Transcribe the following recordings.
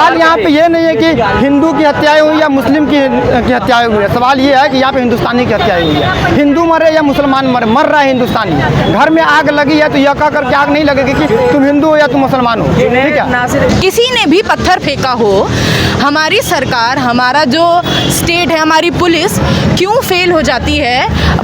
सवाल यहाँ पे ये नहीं है कि हिंदू की हत्याएं हुई या मुस्लिम की हत्याएं हुई है। सवाल ये है कि यहाँ पे हिंदुस्तानी की हत्याएं हुई है। हिंदू मरे या मुसलमान मरे, मर रहा है हिंदुस्तानी। घर में आग लगी है तो यह कह करके आग नहीं लगेगी कि तुम हिंदू हो या तुम मुसलमान हो, ठीक है। किसी ने भी पत्थर फेंका हो, हमारी सरकार, हमारा जो स्टेट है, हमारी पुलिस क्यों फेल हो जाती है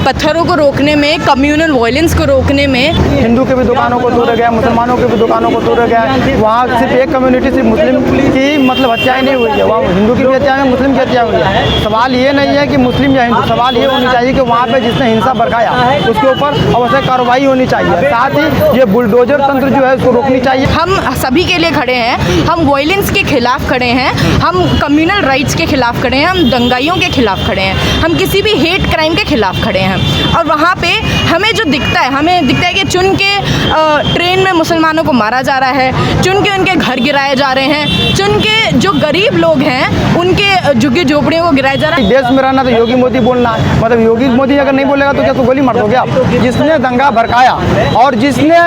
पत्थरों को रोकने में, कम्युनल वायलेंस को रोकने में। हिंदू के भी दुकानों को तोड़ा गया, मुसलमानों के भी दुकानों को तोड़ा गया। वहाँ सिर्फ एक कम्युनिटी, सिर्फ मुस्लिम की मतलब हत्याएं नहीं हुई है, वहाँ हिंदू की भी हत्या है, मुस्लिम की हत्या हुई है। सवाल ये नहीं है कि मुस्लिम या हिंदू, सवाल ये होनी चाहिए कि वहाँ पे जिसने हिंसा बरकाया उसके ऊपर अवश्य कार्रवाई होनी चाहिए। साथ ही ये बुलडोजर तंत्र जो है उसको रोकनी चाहिए। हम सभी के लिए खड़े हैं, हम वायलेंस के खिलाफ खड़े हैं, हम कम्युनल राइट्स के खिलाफ खड़े हैं, हम दंगाइयों के खिलाफ खड़े हैं, हम किसी भी हेट क्राइम के खिलाफ खड़े हैं। और वहाँ पे हमें जो दिखता है, हमें दिखता है कि चुन के ट्रेन में मुसलमानों को मारा जा रहा है, चुन के उनके घर गिराए जा रहे हैं, चुन के जो गरीब लोग हैं उनके झुग्गी झोपड़ियों को गिराया जा रहा है। देश में रहना तो योगी मोदी बोलना है, मतलब योगी मोदी अगर नहीं बोलेगा तो क्या तो गोली मार दोगे आप। जिसने दंगा भड़काया और जिसने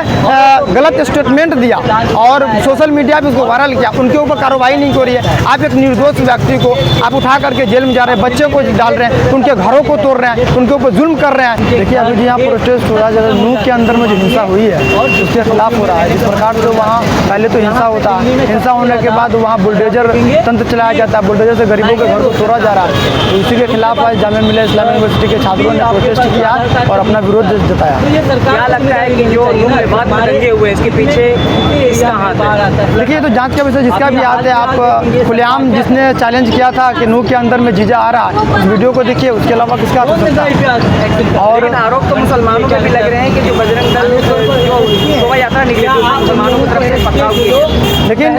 गलत स्टेटमेंट दिया और सोशल मीडिया पे उसको वायरल किया, उनके ऊपर कार्रवाई नहीं हो रही है। आप एक निर्दोष व्यक्ति को आप उठा करके जेल में जा रहे हैं, बच्चे को डाल रहे हैं, उनके घरों को तोड़ रहे हैं, उनके ऊपर जुल्म कर रहे हैं। देखिए अभी यहाँ प्रोटेस्ट हो रहा है, नूह के अंदर में जो हिंसा हुई है उसके खिलाफ हो रहा है। जिस प्रकार से वहाँ पहले तो हिंसा होता, हिंसा होने के बाद वहाँ बुलडोजर तंत्र चलाया जाता है, बुलडोजर से गरीबों के घर को तोड़ा जा रहा है। तो इसी के खिलाफ आज जामिया मिल्लिया इस्लामिया यूनिवर्सिटी के छात्रों ने प्रोटेस्ट किया और अपना विरोध जताया। क्या लगता है कि जो विवाद में दंगे हुए इसके पीछे किसका हाथ है? देखिए तो जांच का विषय जिसका भी हाथ है। आप खुलेआम जिसने चैलेंज किया था कि नूह के अंदर में जीजा आ रहा है, उस वीडियो को देखिए, उसके अलावा किसका हाथ हो सकता है। और आरोप तो मुसलमानों के भी लग रहे हैं कि जो बजरंग दल जो शोभा यात्रा निकली थी मुसलमानों की तरफ से पथराव किया। लेकिन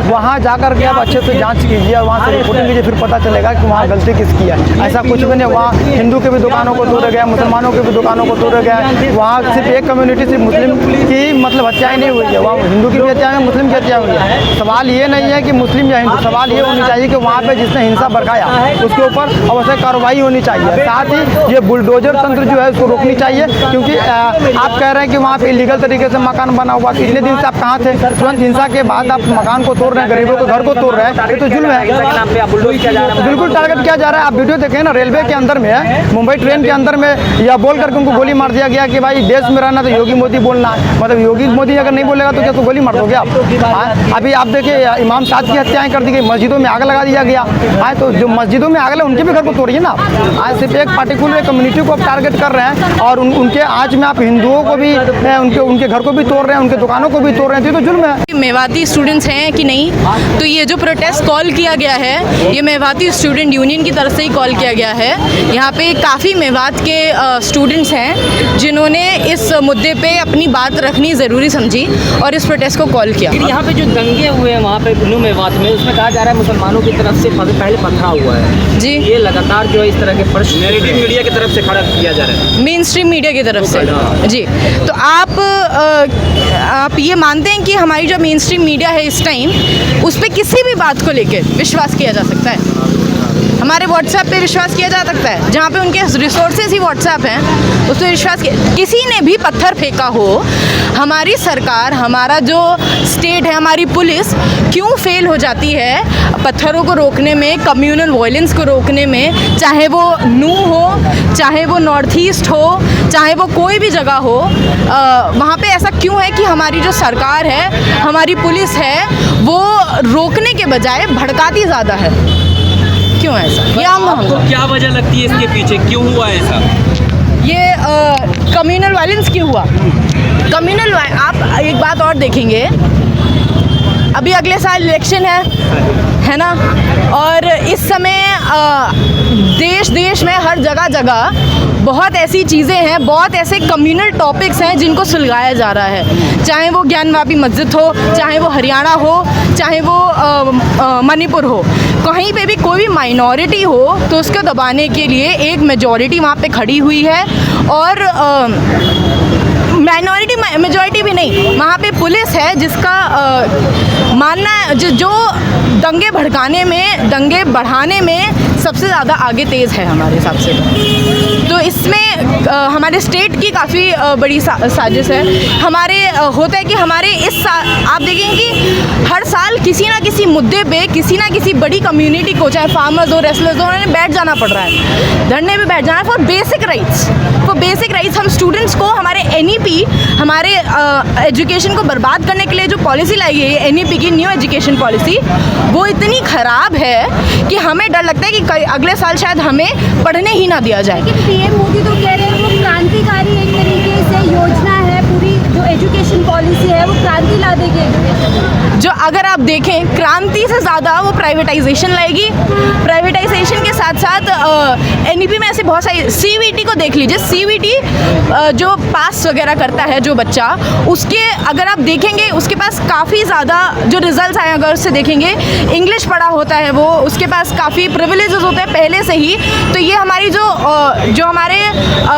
वहाँ जाकर के आप अच्छे से जांच कीजिए और वहाँ से रिपोर्टिंग कीजिए, फिर पता चलेगा कि वहाँ गलती किसकी है। ऐसा कुछ भी नहीं, वहाँ हिंदू के भी दुकानों को तोड़ा गया, मुसलमानों के भी दुकानों को तोड़ा गया। वहाँ सिर्फ एक कम्युनिटी, सिर्फ मुस्लिम की मतलब हत्याएं नहीं हुई है, वहाँ हिंदू की भी हत्या है, मुस्लिम की हत्या हुई है। सवाल ये नहीं है कि मुस्लिम या हिंदू, सवाल ये होनी चाहिए कि वहाँ पे जिसने हिंसा बरकाया उसके ऊपर अवश्य कार्रवाई होनी चाहिए। साथ ही ये बुलडोजर तंत्र जो है उसको रोकनी चाहिए, क्योंकि आप कह रहे हैं कि वहाँ पे इलीगल तरीके से मकान बना हुआ, इतने दिन से आप कहाँ थे? तुरंत हिंसा के बाद आप मकान को तोड़ रहे हैं, गरीबों के घर को तोड़ रहे हैं, ये तो जुल्म है। बिल्कुल टारगेट किया जा रहा है। आप वीडियो देखें ना, रेलवे के अंदर में है, मुंबई ट्रेन के अंदर में यह बोल करके उनको गोली मार दिया गया कि भाई देश में रहना तो योगी मोदी बोलना है। मतलब योगी मोदी अगर नहीं बोलेगा तो क्या तो गोली मार दोगे आप। अभी आप देखिए इमाम साहब की हत्याएं कर दी गई, मस्जिदों में आग लगा दिया गया। तो जो मस्जिदों में आग लगे उनके भी घर को तोड़िए ना। आज सिर्फ एक पार्टिकुलर कम्युनिटी को आप टारगेट कर रहे हैं और उनके आज में आप हिंदुओं को भी उनके घर को भी तोड़ रहे हैं, उनके दुकानों को भी तोड़ रहे हैं, तो जुल्म है। मेवाती स्टूडेंट्स हैं कि नहीं, तो ये जो प्रोटेस्ट कॉल किया गया है ये मेवाती स्टूडेंट यूनियन की तरफ से ही कॉल किया गया है। यहाँ पे काफ़ी मेवात के स्टूडेंट्स हैं जिन्होंने इस मुद्दे पे अपनी बात रखनी ज़रूरी समझी और इस प्रोटेस्ट को कॉल किया। यहाँ पे जो दंगे हुए हैं वहाँ पे नूह मेवात में, उसमें कहा जा रहा है मुसलमानों की तरफ से पहले पथराव हुआ है जी। ये लगातार जो है इस तरह के प्रश्न नैरेटिव मीडिया की तरफ से खड़ा किया जा रहा है, मेन स्ट्रीम मीडिया की तरफ से जी। तो आप ये मानते हैं कि हमारी जो मेन स्ट्रीम मीडिया है इस टाइम, उस पर किसी भी बात को लेकर विश्वास किया जा सकता है? हमारे व्हाट्सएप पे विश्वास किया जा सकता है, जहाँ पे उनके रिसोर्सेज ही व्हाट्सएप हैं, उस पर विश्वास किया। किसी ने भी पत्थर फेंका हो, हमारी सरकार, हमारा जो स्टेट है, हमारी पुलिस क्यों फेल हो जाती है पत्थरों को रोकने में, कम्युनल वायलेंस को रोकने में, चाहे वो नूह हो, चाहे वो नॉर्थ ईस्ट हो, चाहे वो कोई भी जगह हो। वहाँ पे ऐसा क्यों है कि हमारी जो सरकार है, हमारी पुलिस है, वो रोकने के बजाय भड़काती ज़्यादा है? क्यों ऐसा? ये आपको क्या वजह लगती है इसके पीछे, क्यों हुआ ऐसा? ये कम्युनल वायलेंस क्यों हुआ? कम्युनल आप एक बात और देखेंगे, अभी अगले साल इलेक्शन है ना, और इस समय देश में हर जगह बहुत ऐसी चीज़ें हैं, बहुत ऐसे कम्युनल टॉपिक्स हैं जिनको सुलझाया जा रहा है। चाहे वो ज्ञानवापी मस्जिद हो, चाहे वो हरियाणा हो, चाहे वो मणिपुर हो, कहीं पे भी कोई भी माइनॉरिटी हो तो उसको दबाने के लिए एक मेजॉरिटी वहाँ पे खड़ी हुई है। और माइनॉरिटी मेजॉरिटी भी नहीं, वहाँ पे पुलिस है जिसका मानना जो दंगे भड़काने में, दंगे बढ़ाने में सबसे ज़्यादा आगे तेज़ है हमारे हिसाब से। तो इसमें हमारे स्टेट की काफ़ी बड़ी साजिश है। हमारे होता है कि हमारे आप देखेंगे कि हर साल किसी ना किसी मुद्दे पे किसी ना किसी बड़ी कम्युनिटी को, चाहे फार्मर्स हो, रेसलर्स हो, उन्हें बैठ जाना पड़ रहा है, धरने पे बैठ जाना फॉर बेसिक राइट्स। हम स्टूडेंट्स को हमारे NEP, हमारे एजुकेशन को बर्बाद करने के लिए जो पॉलिसी लाई गई है, NEP की न्यू एजुकेशन पॉलिसी, वो इतनी ख़राब है कि हमें डर लगता है कि अगले साल शायद हमें पढ़ने ही ना दिया जाए। लेकिन PM मोदी तो कह रहे हैं वो क्रांतिकारी एक तरीके से योजना है, पूरी जो एजुकेशन पॉलिसी है वो क्रांति ला देगी। जो अगर आप देखें, क्रांति से ज़्यादा वो प्राइवेटाइजेशन लाएगी। प्राइवेटाइजेशन के साथ साथ NEP में ऐसे बहुत सारी, CVT को देख लीजिए, CVT जो पास वगैरह करता है जो बच्चा, उसके अगर आप देखेंगे उसके पास काफ़ी ज़्यादा जो रिजल्ट्स आए, अगर उससे देखेंगे इंग्लिश पढ़ा होता है वो, उसके पास काफ़ी प्रिविलेजेस होते हैं पहले से ही। तो ये हमारी जो हमारे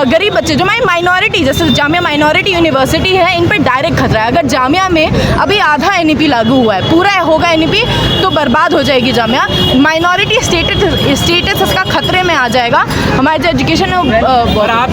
गरीब बच्चे, जो हमारी माइनॉरिटी, जैसे जामिया माइनॉरिटी यूनिवर्सिटी है, इन पर डायरेक्ट खतरा है। अगर जामिया में अभी आधा NEP लागू हुआ है, पूरा होगा NEP तो बर्बाद हो जाएगी जामिया। माइनॉरिटी स्टेटस इसका खतरे में आ जाएगा। हमारे जो एजुकेशन है और आप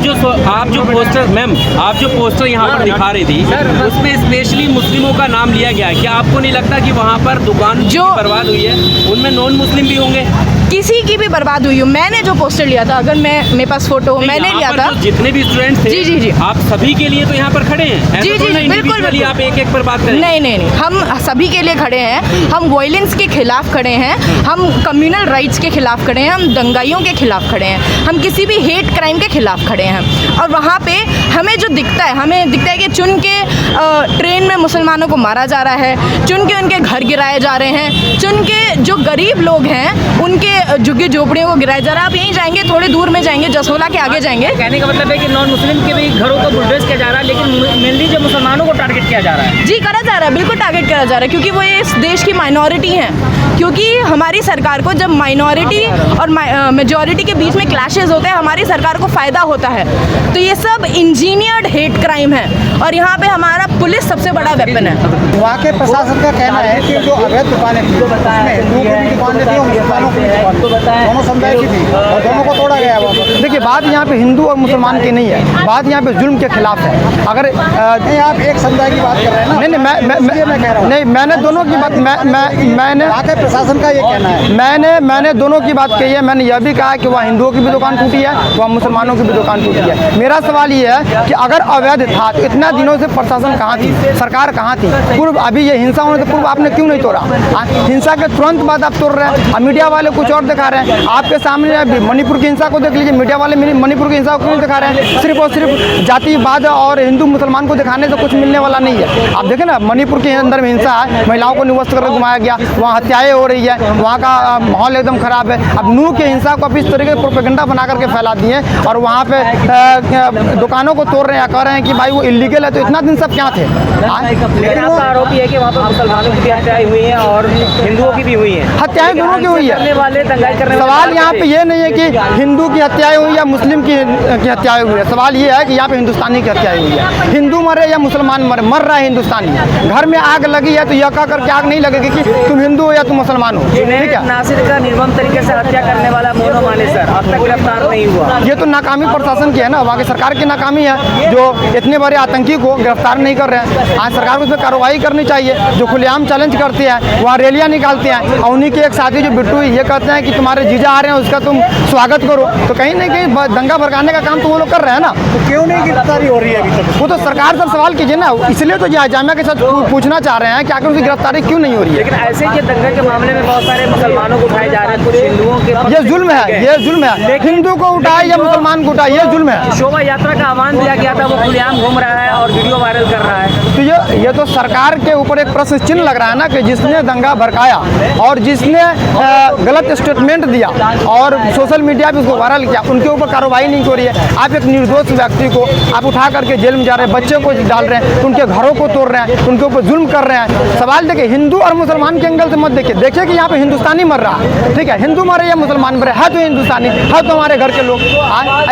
जो पोस्टर मैम, आप जो पोस्टर यहाँ पर दिखा रही थी, उसमें स्पेशली मुस्लिमों का नाम लिया गया है। क्या आपको नहीं लगता कि वहाँ पर दुकान जो बर्बाद हुई है उनमें नॉन मुस्लिम भी होंगे? किसी की भी बर्बाद हुई हो। मैंने जो पोस्टर लिया था, अगर मेरे पास फोटो मैंने लिया था, जितने भी स्टूडेंट्स थे, जी, आप सभी के लिए तो यहाँ पर खड़े हैं। जी, बिल्कुल आप एक पर बात करें। नहीं, हम सभी के लिए खड़े हैं। हम वायलेंस के खिलाफ खड़े हैं, हम कम्युनल राइट्स के खिलाफ खड़े हैं, हम दंगाइयों के खिलाफ खड़े हैं, हम किसी भी हेट क्राइम के खिलाफ खड़े हैं। और वहाँ पे हमें जो दिखता है कि चुन के ट्रेन में मुसलमानों को मारा जा रहा है, चुन के उनके घर गिराए जा रहे हैं, चुन के जो गरीब लोग हैं उनके झुग्गी झोपड़ियों को गिराया जा रहा है। आप यहीं जाएंगे, थोड़ी दूर में जाएंगे, जसोला के आगे जाएंगे। कहने का मतलब है कि नॉन मुस्लिम के भी घरों को बुलडोज किया जा रहा है, लेकिन मेनली जो मुसलमानों को टारगेट किया जा रहा है। जी, करा जा रहा है, बिल्कुल टारगेट करा जा रहा है, क्योंकि वो इस देश की माइनॉरिटी हैं। क्योंकि हमारी सरकार को जब माइनॉरिटी और मेजॉरिटी के बीच में क्लैशेस होते हैं, हमारी सरकार को फ़ायदा होता है। तो ये सब इंजीनियर्ड हेट क्राइम है और यहाँ पे हमारा पुलिस सबसे बड़ा वेपन है। वहाँ के प्रशासन का कहना है कि जो अवैध दुकानें थी, उसमें हिंदुओं की भी दुकानें थी और मुसलमानों की भी दुकान, दोनों समुदाय की थी, और दोनों को तोड़ा गया वहाँ पर। देखिए, बात यहाँ पे हिंदू और मुसलमान की नहीं है, बात यहाँ पे जुल्म के खिलाफ है। अगर नहीं, आप एक समुदाय की बात कर रहे हैं ना? नहीं, मैं कह रहा हूँ, नहीं, मैंने दोनों की बात, मैंने वहाँ के प्रशासन का ये कहना है, मैंने दोनों की बात कही है। मैंने यह भी कहा कि वहाँ हिंदुओं की भी दुकान टूटी है, वहाँ मुसलमानों की भी दुकान टूटी है। मेरा सवाल ये है कि अगर अवैध था तो इतना दिनों से प्रशासन कहाँ थी, सरकार कहाँ थी? पूर्व अभी ये हिंसा होने से पूर्व आपने क्यों नहीं तोड़ा? हिंसा के तुरंत बाद आप तोड़ रहे हैं। मीडिया वाले कुछ और दिखा रहे हैं। आपके सामने मणिपुर की हिंसा को देख लीजिए, मीडिया वाले मणिपुर की हिंसा को क्यों दिखा रहे हैं? सिर्फ और सिर्फ जातिवाद और हिंदू मुसलमान को दिखाने से कुछ मिलने वाला नहीं है। आप देखें ना, मणिपुर के अंदर में हिंसा है, महिलाओं को निवस्त करके घुमाया गया, वहाँ हत्याएं हो रही है, वहाँ का माहौल एकदम खराब है। अब नूह की हिंसा को अब इस तरीके से प्रोपेगेंडा बना करके फैला दिए और वहाँ पे दुकानों को तोड़ रहे हैं, कह रहे हैं कि भाई वो इलीगल है। तो इतना दिन सब क्या थे? लेकिन आपका आरोप ये है कि वहाँ पर मुसलमानों की हत्याएं हुई हैं और हिंदुओं की भी हुई हैं। हत्याएं दोनों की हुई है। सवाल यहाँ पे ये नहीं है कि हिंदू की हत्याएं हुई या मुस्लिम की हत्याएं हुई है। सवाल ये है कि यहाँ पे हिंदुस्तानी की हत्याएं हुई है। हिंदू मरे या मुसलमान मरे, मर रहा है हिंदुस्तानी। घर में आग लगी है तो यह कह करके आग नहीं लगेगी कि तुम हिंदू हो या तुम मुसलमान हो। ठीक है, नासिर का निर्मम तरीके से हत्या करने वाला मोनो माने सर अब तक गिरफ्तार नहीं हुआ। ये तो नाकामी प्रशासन की है ना, वहाँ की सरकार की नाकामी है जो इतने बड़े आतंकी को गिरफ्तार नहीं कर रहे हैं। आज सरकार को इस पर कार्रवाई करनी चाहिए। जो खुलेआम चैलेंज करते हैं, वहाँ रैलियाँ निकालते हैं और उन्हीं के एक साथी जो बिट्टू ये कहते हैं कि तुम्हारे जीजा आ रहे हैं, उसका तुम स्वागत करो। तो कहीं ना कहीं दंगा भड़काने का काम तो वो लोग कर रहे हैं ना। तो क्यों नहीं गिरफ्तारी हो रही है अभी तक? वो तो सरकार से सवाल कीजिए ना। इसलिए तो जामिया के साथ पूछना चाह रहे हैं कि आखिर उसकी गिरफ्तारी क्यों नहीं हो रही है। लेकिन ऐसे के दंगे के मामले में बहुत सारे मुसलमानों को उठाए जा रहे हैं, कुछ हिंदुओं के। ये जुल्म है, ये जुल्म है। हिंदू को उठाए या मुसलमान को उठाए, ये जुल्म है। शोभा यात्रा का आह्वान दिया गया था, वो खुलेआम घूम रहा है और वीडियो वायरल कर रहा है। तो ये तो सरकार के ऊपर एक प्रश्न चिन्ह लग रहा है ना कि जिसने दंगा भड़काया और जिसने गलत स्टेटमेंट दिया और सोशल मीडिया पे उसको वायरल किया, उनके ऊपर कार्रवाई नहीं हो रही है। आप एक निर्दोष व्यक्ति को आप उठा करके जेल में जा रहे हैं, बच्चे को डाल रहे हैं, उनके घरों को तोड़ रहे हैं, उनके ऊपर जुल्म कर रहे हैं। सवाल देखिए, हिंदू और मुसलमान के एंगल से मत देखिए कि यहाँ पे हिंदुस्तानी मर रहा है। ठीक है, हिंदू मरे या मुसलमान मरे, है तो हिंदुस्तानी, है तो हमारे घर के लोग।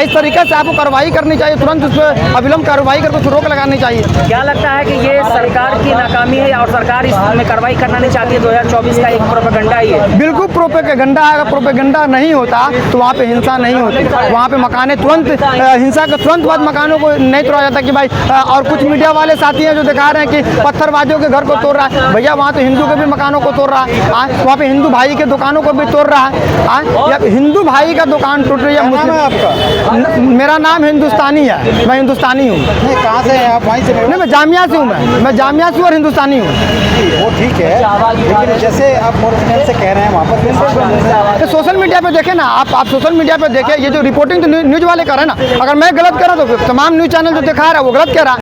इस तरीके से आपको कार्रवाई करनी चाहिए, तुरंत उस पर अविलंब कार्रवाई करके रोक लगानी चाहिए। क्या लगता है कि ये सरकार की नाकामी है और सरकार इसमें कार्रवाई करना नहीं चाहती है? 2024 का एक प्रोपेगेंडा ही है। बिल्कुल प्रोपेगेंडा है। अगर प्रोपेगेंडा नहीं होता तो वहाँ पे हिंसा नहीं होती। वहाँ पे मकाने तुरंत हिंसा के तुरंत बाद मकानों को नहीं तोड़ा जाता कि भाई और कुछ मीडिया वाले साथी हैं जो दिखा रहे हैं कि पत्थरबाजों के घर को तोड़ रहा है। भैया वहाँ तो हिंदू के भी मकानों को तोड़ रहा है। वहाँ पे हिंदू भाई के दुकानों को भी तोड़ रहा है। या हिंदू भाई का दुकान टूट रही है। मुस्लिम, मेरा नाम हिंदुस्तानी है, मैं हिंदुस्तानी हूँ। कहाँ से हैं आप? वहीं से? नहीं, मैं जामिया से हूँ। मैं जामिया से और हिंदुस्तानी हूँ। वो ठीक है, लेकिन जैसे आप मोर चैनल से कह रहे हैं वहाँ पर तो सोशल मीडिया पे देखें ना, आप सोशल मीडिया पे देखें, ये जो रिपोर्टिंग तो न्यूज़ वाले कर रहे हैं ना। अगर मैं गलत कर रहा तो तमाम न्यूज़ चैनल जो दिखा रहा है वो गलत कह रहा है।